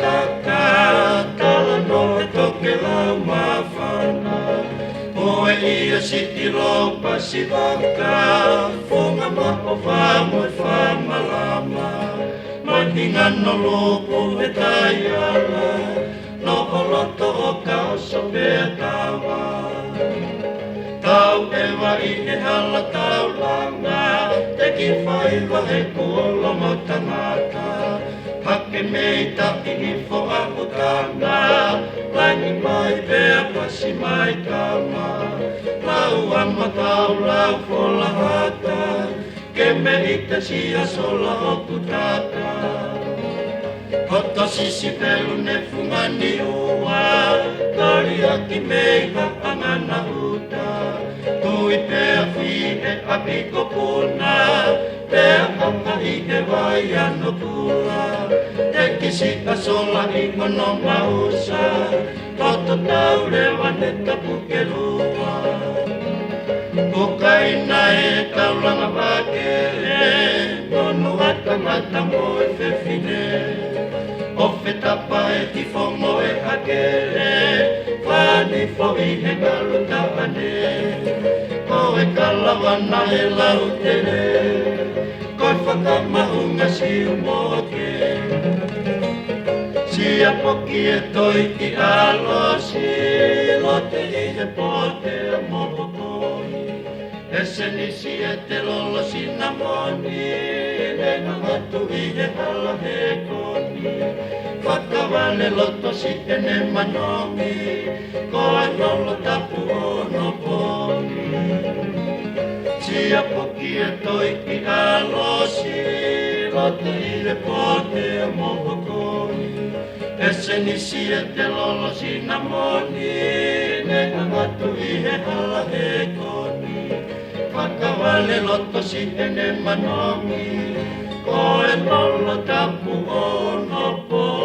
taka tala no e toke lau mawhana. Moe ia siti ropa si waka, whonga mako whamo e whamalama. Mahinga no lopo e tai ala, no o loto o kauso pea tawa. Tau ewa i he hala tau langa, te ki whaiwa he kuolo mo tangata. Hake mei taki i fo aku tanga, langi mai pea pasi mai tama. Lau ama tau lau fola hata, ke me ita sia sola o kutata. Hota sisi pelu ne fungani ua, kari aki mei hapangana uta. Tui pea fi e apiko puna, pea hapa i e vai ano pula. Te kisi a sola i mono mausa, toto tau rewa ne tapu ke lua. Kokaina e taulanga wakere, nonu ata mata mo e fefine. Ofe tapa e ti fongo e hakere, whani fo i he galu tawane. Ko e kalawana e lau tere, koi whakamahunga si umoke. Sia poki e toi ki alo si, lote i he pote a mopokoi. E se nisi e te lolo sina moni, nena hatu i he hala he koni. Whakawale loto si e ne manomi, ko e lolo tapu ono poni. Sia poki e toi ki alo si, lote i he pote a mopokoi. E se nisi e te lolo sina moni, nena hatu i he hala he koni. Whakawale loto si e ne manomi, ko e lolo tapu ono poni.